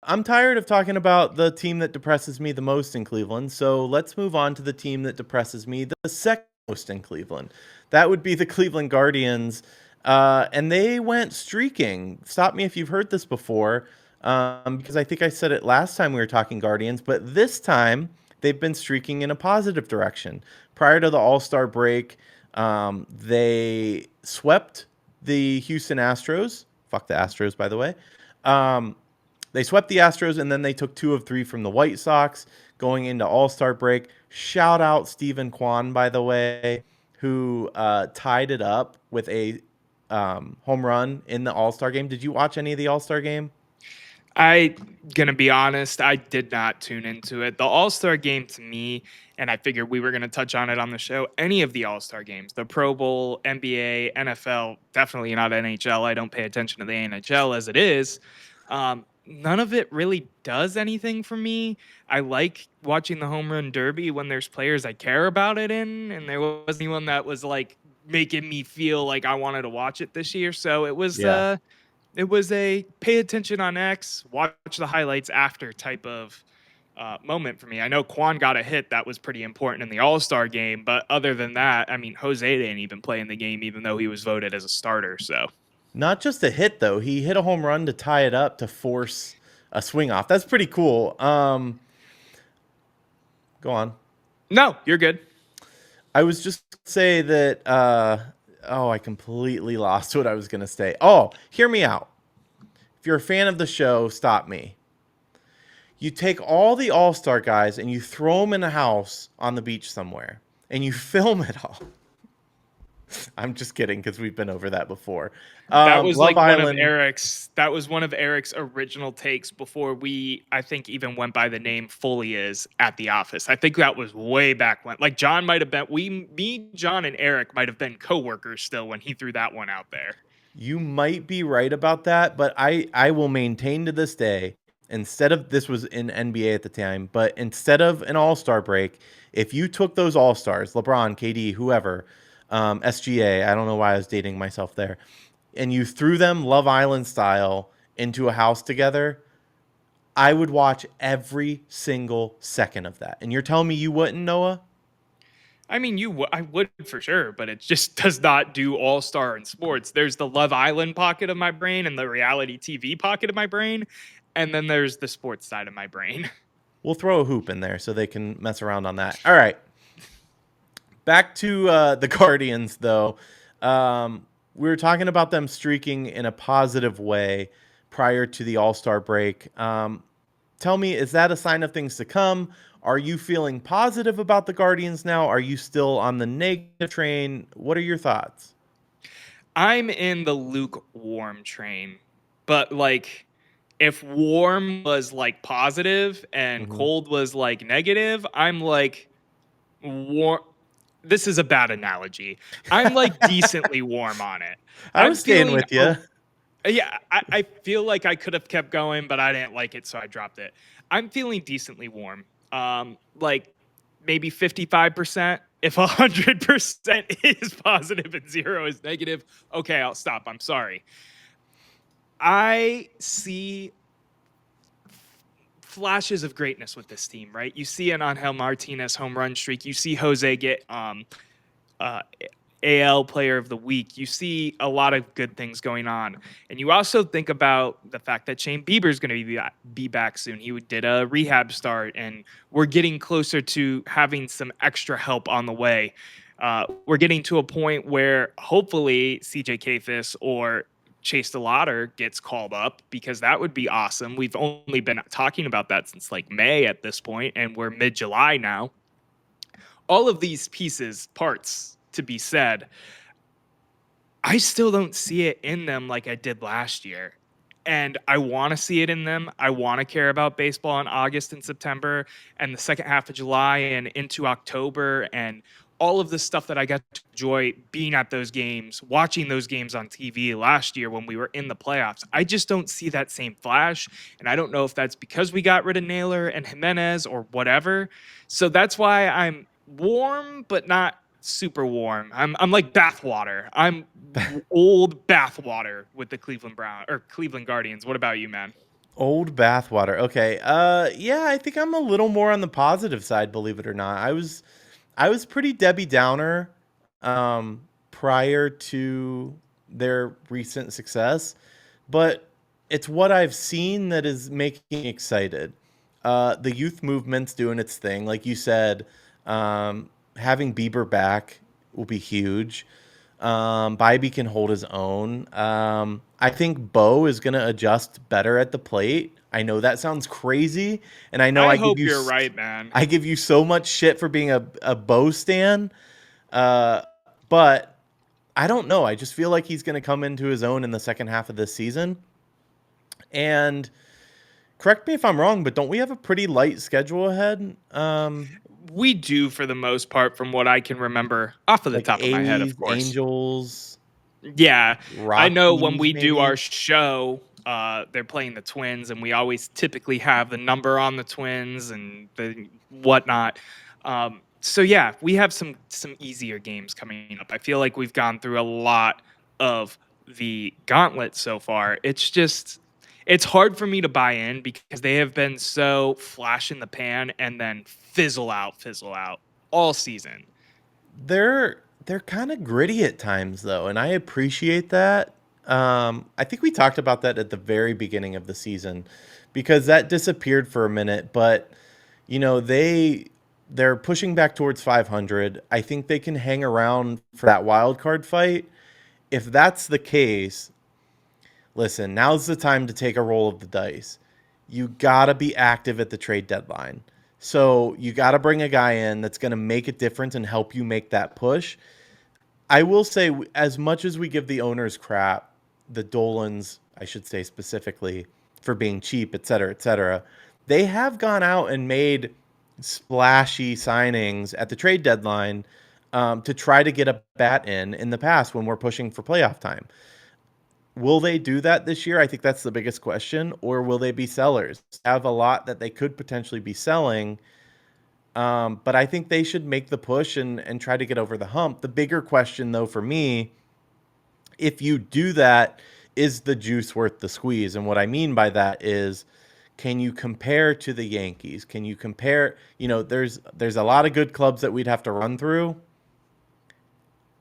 I'm tired of talking about the team that depresses me the most in Cleveland, so let's move on to the team that depresses me the second most in Cleveland. That would be the Cleveland Guardians, and they went streaking. Stop me if you've heard this before, because I think I said it last time we were talking Guardians, but this time they've been streaking in a positive direction. Prior to the All Star break, they swept the Houston Astros. Fuck the Astros, by the way. Um, they swept the Astros and then they took 2 of 3 from the White Sox going into All Star break. Shout out Stephen Kwan, by the way, who tied it up with a home run in the All Star game. Did you watch any of the All Star game? I gonna be honest, I did not tune into it. The All-Star game to me, and I figured we were gonna touch on it on the show, any of the All-Star games, the Pro Bowl, NBA, NFL, definitely not NHL. I don't pay attention to the NHL as it is. None of it really does anything for me. I like watching the home run derby when there's players I care about it in, and there wasn't anyone that was like making me feel like I wanted to watch it this year. So Yeah. it was a pay attention on X, watch the highlights after type of moment for me. I know Quan got a hit that was pretty important in the All Star game, but other than that, I mean, Jose didn't even play in the game, even though he was voted as a starter. So, Not just a hit though. He hit a home run to tie it up to force a swing off. That's pretty cool. Go on. no, you're good. I was just say that oh, I completely lost what I was going to say. Oh, hear me out. If you're a fan of the show, stop me. You take all the All-Star guys and you throw them in a house on the beach somewhere and you film it all. I'm just kidding because we've been over that before. That was Love like Island. That was one of Eric's original takes before we, I think, even went by the name Fully Is at the office. I think that was way back when. Like John might have been me, John, and Eric might have been coworkers still when he threw that one out there. You might be right about that, but I will maintain to this day, instead of this was in NBA at the time, but instead of an All-Star break, if you took those All-Stars, LeBron, KD, whoever, SGA, I don't know why I was dating myself there, and you threw them Love Island style into a house together, I would watch every single second of that. And you're telling me you wouldn't, Noah? I mean, I would for sure, but it just does not do all star in sports. There's the Love Island pocket of my brain and the reality TV pocket of my brain, and then there's the sports side of my brain. We'll throw a hoop in there so they can mess around on that. All right. Back to the Guardians, though. We were talking about them streaking in a positive way prior to the All Star break. Tell me, is that a sign of things to come? Are you feeling positive about the Guardians now? Are you still on the negative train? What are your thoughts? I'm in the lukewarm train, but like if warm was like positive and Hmm. cold was like negative, I'm like warm. This is a bad analogy. I'm like decently warm on it. I I'm was staying feeling with you. yeah, I feel like I could have kept going, but I didn't like it, so I dropped it. I'm feeling decently warm. Like maybe 55%. If 100% is positive and 0 is negative, okay, I'll stop. I'm sorry. I see flashes of greatness with this team, right? You see an Angel Martinez home run streak. You see Jose get uh, AL Player of the Week. You see a lot of good things going on, and you also think about the fact that Shane Bieber is going to be back soon. He did a rehab start, and we're getting closer to having some extra help on the way. We're getting to a point where hopefully CJ Kafis or Chase DeLauder gets called up because that would be awesome. We've only been talking about that since like May at this point, and we're mid July now. All of these pieces, parts to be said, I still don't see it in them like I did last year. And I want to see it in them. I want to care about baseball in August and September and the second half of July and into October and all of the stuff that I got to enjoy being at those games, watching those games on TV last year when we were in the playoffs. I just don't see that same flash. And I don't know if that's because we got rid of Naylor and Jimenez or whatever. So that's why I'm warm, but not super warm. I'm like bathwater. I'm old bathwater with the Cleveland Guardians. What about you, man? Old bathwater. Okay. Yeah, I think I'm a little more on the positive side, believe it or not. I was pretty Debbie Downer prior to their recent success, but it's what I've seen that is making me excited. The youth movement's doing its thing, like you said. Having Bieber back will be huge. Bybee can hold his own. I think Bo is going to adjust better at the plate. I know that sounds crazy, and I know I I give hope you you're right, man. I give you so much shit for being a Bo stan, uh, but I don't know. I just feel like he's going to come into his own in the second half of this season. And correct me if I'm wrong, but don't we have a pretty light schedule ahead? We do, for the most part, from what I can remember off of the Like top of my head, A's, of course. Angels, Yeah, I know when Rockies, we do our maybe. show, they're playing the Twins, and we always typically have the number on the Twins and the whatnot. So yeah, we have some easier games coming up. I feel like we've gone through a lot of the gauntlet so far. It's hard for me to buy in because they have been so flash in the pan and then fizzle out all season. They're kind of gritty at times though, and I appreciate that. I think we talked about that at the very beginning of the season because that disappeared for a minute, but they're pushing back towards 500. I think they can hang around for that wild card fight. If that's the case, listen, now's the time to take a roll of the dice. You got to be active at the trade deadline. So you got to bring a guy in that's going to make a difference and help you make that push. I will say, as much as we give the owners crap, the Dolans, I should say specifically, for being cheap, et cetera, they have gone out and made splashy signings at the trade deadline to try to get a bat in the past when we're pushing for playoff time. Will they do that this year? I think that's the biggest question. Or will they be sellers? Have a lot that they could potentially be selling. But I think they should make the push and try to get over the hump. The bigger question, though, for me, if you do that, is the juice worth the squeeze? And what I mean by that is, can you compare to the Yankees? Can you compare? There's a lot of good clubs that we'd have to run through.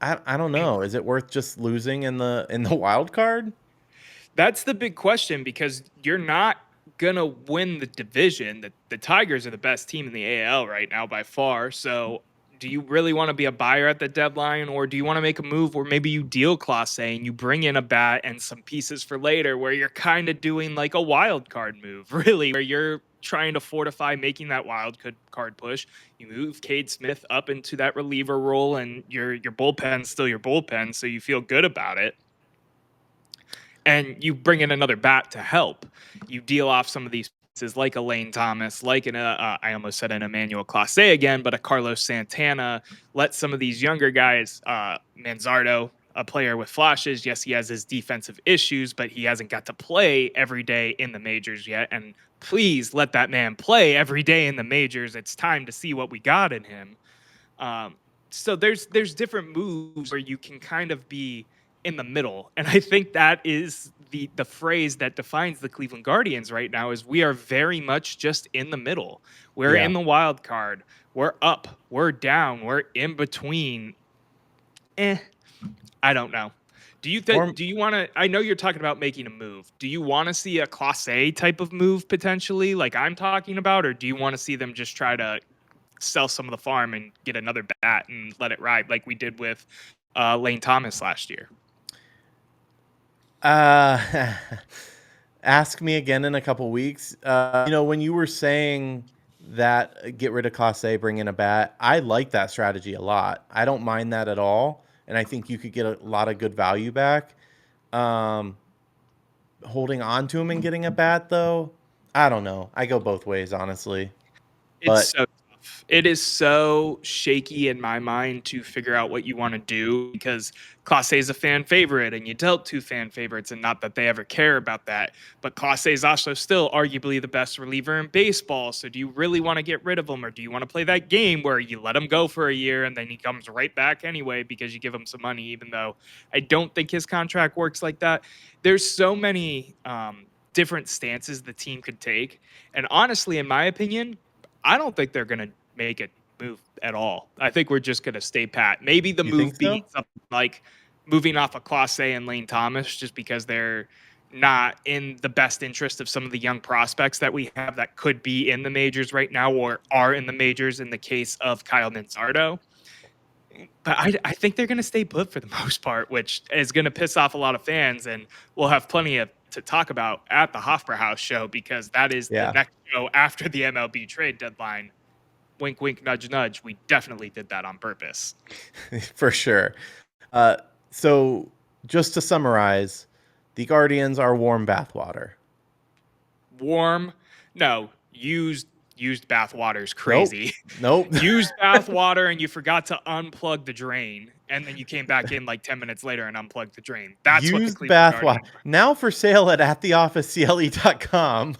I don't know. Is it worth just losing in the wild card? That's the big question because you're not gonna win the division. The Tigers are the best team in the AL right now by far. So do you really want to be a buyer at the deadline, or do you want to make a move where maybe you deal Class A and you bring in a bat and some pieces for later, where you're kind of doing like a wild card move, really, where you're trying to fortify making that card push. You move Cade Smith up into that reliever role, and your bullpen's still your bullpen, so you feel good about it, and you bring in another bat to help. You deal off some of these pieces like a Lane Thomas, like I almost said an Emmanuel Clase again, but a Carlos Santana. Let some of these younger guys, Manzardo, a player with flashes. Yes, he has his defensive issues, but he hasn't got to play every day in the majors yet. And please let that man play every day in the majors. It's time to see what we got in him. Um, so there's different moves where you can kind of be in the middle, and I think that is the phrase that defines the Cleveland Guardians right now. Is we are very much just in the middle. We're Yeah. in the wild card. We're up. We're down. We're in between. Eh, I don't know. Or Do you want to? I know you're talking about making a move. Do you want to see a Class A type of move potentially, like I'm talking about, or do you want to see them just try to sell some of the farm and get another bat and let it ride like we did with Lane Thomas last year? uh, ask me again in a couple weeks. When you were saying that get rid of Class A, bring in a bat, I like that strategy a lot. I don't mind that at all, and I think you could get a lot of good value back. Um, Holding on to him and getting a bat, though, I don't know. I go both ways, honestly. It's But so tough. It is so shaky in my mind to figure out what you want to do because Class A is a fan favorite and you dealt two fan favorites, and not that they ever care about that. But Class A is also still arguably the best reliever in baseball. So do you really want to get rid of him, or do you want to play that game where you let him go for a year and then he comes right back anyway because you give him some money, even though I don't think his contract works like that? There's so many different stances the team could take. And honestly, in my opinion, I don't think they're going to make a move at all. I think we're just going to stay pat. Maybe the You think move being so? something like moving off of Clase and Lane Thomas, just because they're not in the best interest of some of the young prospects that we have that could be in the majors right now or are in the majors in the case of Kyle Manzardo. But I think they're going to stay put for the most part, which is going to piss off a lot of fans. And we'll have plenty of to talk about at the Hofbrauhaus show, because that is the Yeah, next show after the MLB trade deadline. Wink, wink, nudge, nudge. We definitely did that on purpose. for sure. Uh, so just to summarize, the Guardians are warm bathwater. Warm, no, used bath water is Nope. crazy. Nope. Used bath water, and you forgot to unplug the drain, and then you came back in like 10 minutes later and unplugged the drain. That's what the Used Cleveland bathwater. Guardians are. Now for sale at theofficecle.com.